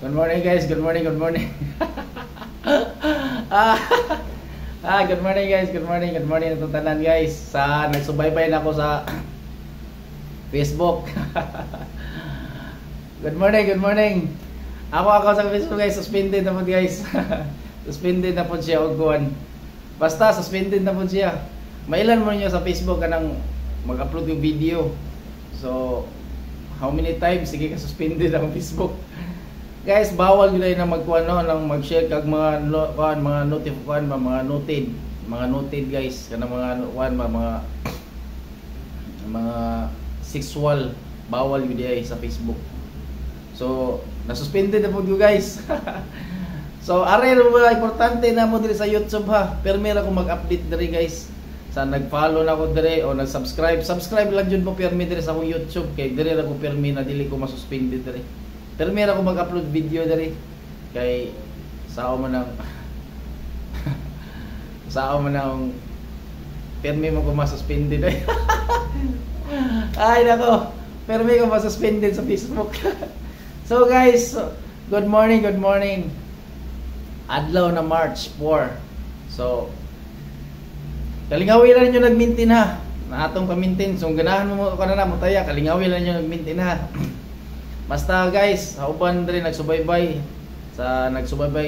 Good morning guys, good morning, good morning. Good morning guys, good morning itong tanan guys. Nagsubaybay na ako sa Facebook. Good morning, good morning. Ako sa Facebook guys, suspended na po guys. Suspended na po siya og kuan. Basta suspended na po siya. Mailan mo niyo sa Facebook kanang mag-upload yung video. So, how many times sige ka suspended ang Facebook. Guys, bawal gyud na magkuan no nang mag-share kag mga mga noted guys kana mga sexual, bawal gyud ay sa Facebook. So, na-suspended na po gyud guys. So, are mga importante na mo diri sa YouTube ha. Permi ra ko mag-update diri guys. Sa nag-follow na ko diri o nag-subscribe, subscribe lang jud mo permi diri sa akong YouTube kay diri ra ko permi na dili ko ma-suspended diri. Pero meron ako mag-upload video dari kay sao man ang permi mo ko ma-suspended ay. Ay nako, permi ko ma-suspended sa Facebook. So guys, good morning. Adlaw na March 4. So kalingawi lang niyo nagmintin ha. Na atong pamintin. So ganahan mo ko na mutaya, kalingawi lang niyo nagmintin ha. Basta guys, uban rin nagsubaybay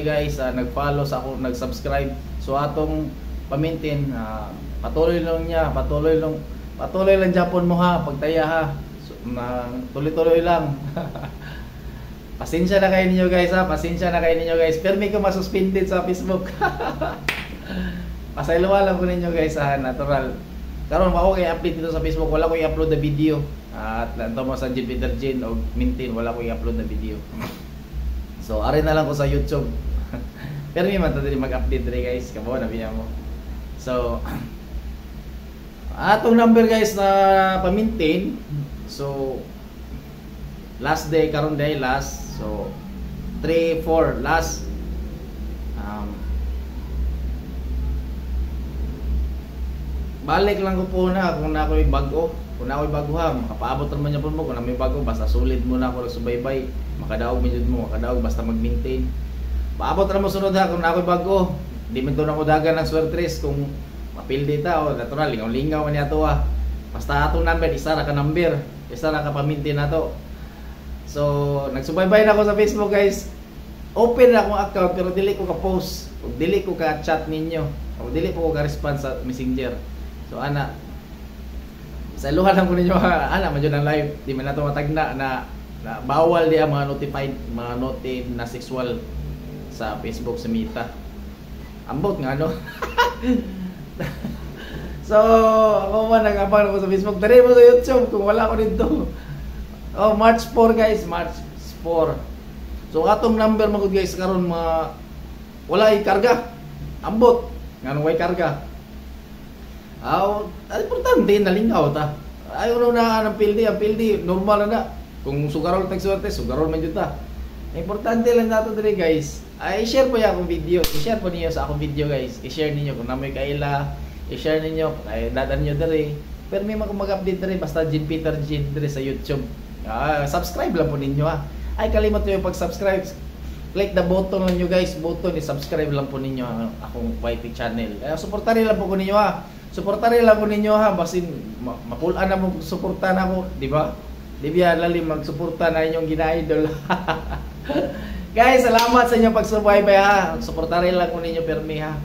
guys, nag-follow sa ako, nag-subscribe. So atong pamintin, patuloy lang Japon mo ha, pagtaya ha. So, tuloy-tuloy lang. Pasensya na kayo ninyo guys ha, Permi ko masuspended sa Facebook. Pasayloa lang ko ninyo guys ha, natural. Karon ako kay update dito sa Facebook, wala ko i-upload na video. At lantaw mo sa Jin o Mintin, wala ko i-upload na video. So, ari na lang ko sa YouTube. Pero may man tadi mag-update rin guys, kamo na biya mo. So, atong number guys na pa-maintain. So, last day, karon day last. So, 3, 4 last. Balik lang ko po na kung na ako'y bago. Kung na ako'y bago ha, makapaabot naman niya po mo. Kung na may bago, basta solid mo na ako nagsubaybay. Makadaog basta mag-maintain. Paabot na mo sunod ha, kung na ako'y bago. Di man to na ko dagan ng swertres kung mapildi ta o natural, lingaw-lingaw man niya to ha. Basta atong number, isa ra ka pa-maintain na to. So, nagsubaybay na ako sa Facebook guys. Open na akong account pero dili ko ka-post. O dili ko ka-chat ninyo. O dili po ko ka-response sa Messenger. So ana, sa iluhan lang ko ninyo ana man jud ang live, di man nato matagna na bawal di ang mga noted na sexual sa Facebook sa Mita. Ambot nga no. So ako man nag-abang ako sa Facebook, dali mo sa YouTube kung wala ko dito. Oh, March 4 guys, March 4. So atong number mo guys karon wala i-karga. Ambot ngano way karga. Importante nalingaw ta. Ayaw na ang pildi normal na. Kung sugarol tagsuwerte, sugarol man jud ta. Importante lang nato diri guys. I-share po ya akong video. I-share po niyo sa akong video guys. I-share niyo kung namoy kaila. I-share niyo kay dadan niyo diri. Pero may mag-update diri basta Jin Peter diri sa YouTube. Subscribe lang po ninyo ha. Ay kalimot niyo pag-subscribe. Click the button lang niyo guys. Button i-subscribe lang po ninyo ang akong YT channel. Suportahan lang po ko ninyo ha. Suportahan lang po ninyo ha, basin mapulaan na mo suportahan ako, di ba? Di ba lalim magsuporta na inyong gina-idol. Guys, salamat sa inyong pagsubaybay ha. Suportahan lang po ninyo permi ha.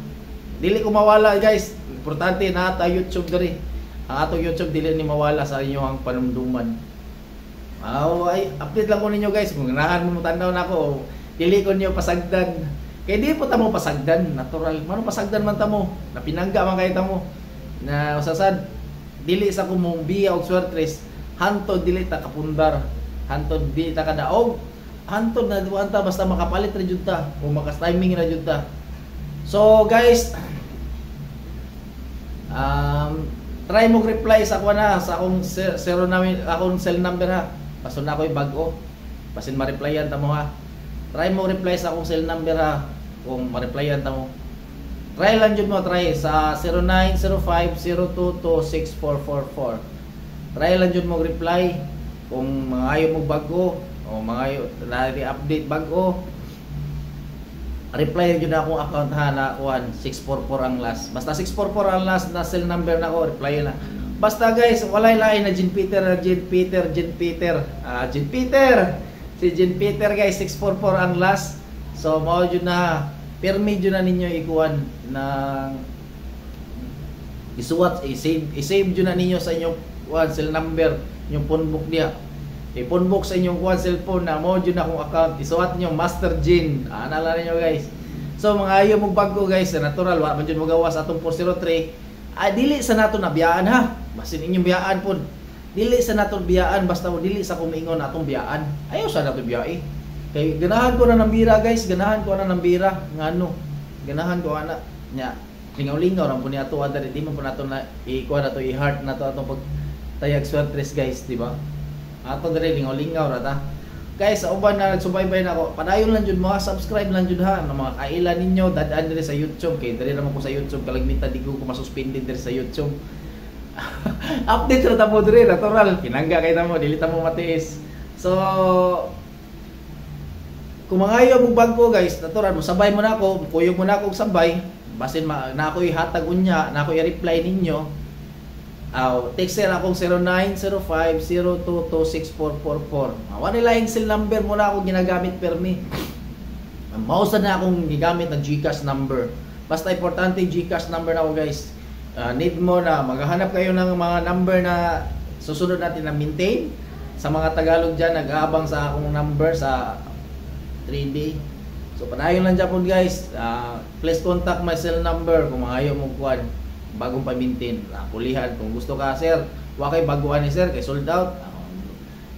Dili ko mawala guys. Importante na ata YouTube diri. Ang atong YouTube dili ni mawala sa inyong panumduman. Ay update lang ko ninyo guys. Kung ganahan mo tanaw na ako, dili ko niyo pasagdan. Kaya di po ta mo pasagdan, natural. Mano pasagdan man ta mo? Napinangga man kay ta mo. Na usasad dili sa kumumbiya og swertres hantod dili ta kapundar, hantod dili ta kadaog, hantod na duan ta basta makapalit ra jud ta o makas timing ra jud ta. So guys, try mo reply sa ako na sa akong akong cell number ha. Paso na ako'y bago, basin ma-replyan ta mo ha. Try mo reply sa akong cell number ha kung ma-replyan ta mo. Try lang jud mo, try sa 0905-022-6444. Try lang jud mo reply kung mga ayaw mo bago o O mga na-update bago. Reply yun na akong account ha na 644 ang last. Basta 644 ang last na cell number na ko, reply na. Basta guys, walay lain na Jean Peter. Si Jean Peter guys, 644 ang last. So mao jud na permit jud na ninyo ikuan ng isuwat i-save jud na ninyo sa inyong cell number, yung phone book niya. I-phone book sa inyong cellphone na mo jud na akong account. Isuwat niyo Master Jean. Naalala niyo guys. So mga ayo mong bago guys, natural wa man jud mo gawas atong 403. Dili sa nato na biyaan ha. Basin inyong biyaan pud. Dili sa nato biyaan basta mo dili sa kumingon atong biyaan. Ayaw sa nato biyai. Kay ganahan ko na ng bira guys, ganahan ko na ng bira ngano. Ganahan ko ana nya. Lingaw-lingaw ra po ni ato adari di mo po nato na i-kuha na to i-heart na to atong pag tayag swertres guys, di ba? Ato dire lingaw-lingaw ra ta. Guys, sa uban na nagsubaybay na ako, padayon lang jud mo, subscribe lang jud ha ng mga kailan ninyo, dadaan dire sa YouTube kay dire naman ko sa YouTube kalagmitan di ko masuspended dire sa YouTube. Update ra ta mo dire, natural, pinangga kay ta mo, dili ta mo matiis. So kung mga ayaw mong bago guys, natural mo sabay mo na ako, kuyog mo na ako sabay, basin na ako ihatag unya, na ako i-reply ninyo. Text sir akong 0905-022-6444. Wala laing cell number mo na ako ginagamit permi. Mausa na akong gigamit ng GCash number. Basta importante GCash number na ako guys. Need mo na maghahanap kayo ng mga number na susunod natin na maintain. Sa mga Tagalog dyan, nag-aabang sa akong number sa 3D. So panayon lang dyan po guys. Please contact my cell number kung mga ayaw mong kuhan. Bagong pa-maintain, pulihan. Kung gusto ka sir, wa kay baguhan ni sir kay sold out.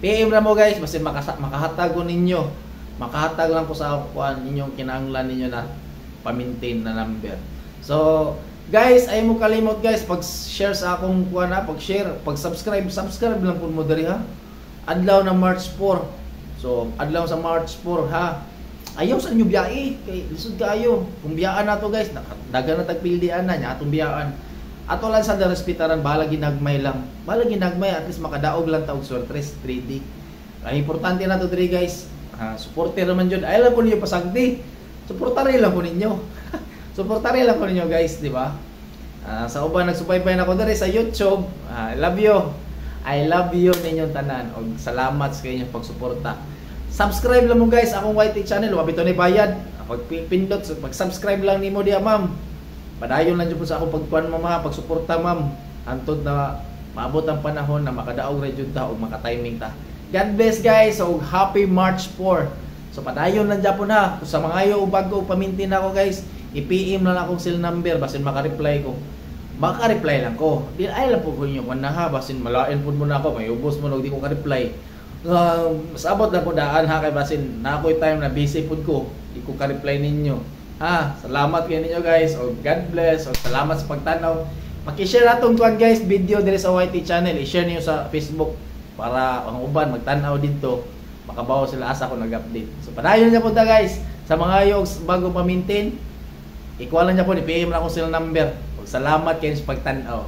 PM ra mo guys, basta makahatag ko ninyo. Makahatag lang ko sa kuan ninyong kinahanglan ninyo na pa-maintain na number. So, guys, ay mo kalimot guys pag-share sa akong kuan na, pag-share, pag-subscribe lang pud mo diri ha. Adlaw na March 4. So, adlaw sa March 4 ha. Ayaw sa inyo biyahe kay lisod kayo. Kung biyaan nato guys, dagan na tagpildian na nya atong biyaan. Ato lang sa respetaran bala ginagmay lang. Bala ginagmay at least makadaog lang ta og swertres 3D. Ay importante na to diri guys. Supporter naman jud. Ay lang po niyo pasagdi. Suportare lang po ninyo. Suportare lang po ninyo guys, di ba? Sa uban nagsubaybay na ko diri sa YouTube. I love you. I love you ninyong tanan og salamat sa inyong pagsuporta. Subscribe lang mo guys akong YT channel, wa bitaw ni bayad. Pag-pindot, mag-subscribe lang nimo diha ma'am. Padayon lang jud po sa akong pagkuan mama, pagsuporta ma'am. Antod na maabot ang panahon na makadaog ra jud ta og maka-timing ta. God bless guys, so happy March 4. So padayon lang jud po na sa mga ayo bago pamintin ako guys. I-PM lang akong cell number basin maka-reply ko. Maka-reply lang ko. Di ay lang po ko inyo kun na ha basin malain pud mo na ako, may ubos mo og di ko ka-reply. Mas abot na po daan ha kay basin na ako'y time na busy pud ko. Di ko ka-reply ninyo. Salamat kayo ninyo guys. O God bless. O salamat sa pagtanaw. Paki-share atong tuwan guys video dire sa YT channel. I-share niyo sa Facebook para ang uban magtanaw dito. Makabaw sila asa ko nag-update. So padayon niya po ta guys. Sa mga yogs bago pa-maintain, ikuha lang niya po ni PM na akong sila number. O salamat kayo sa pagtanaw.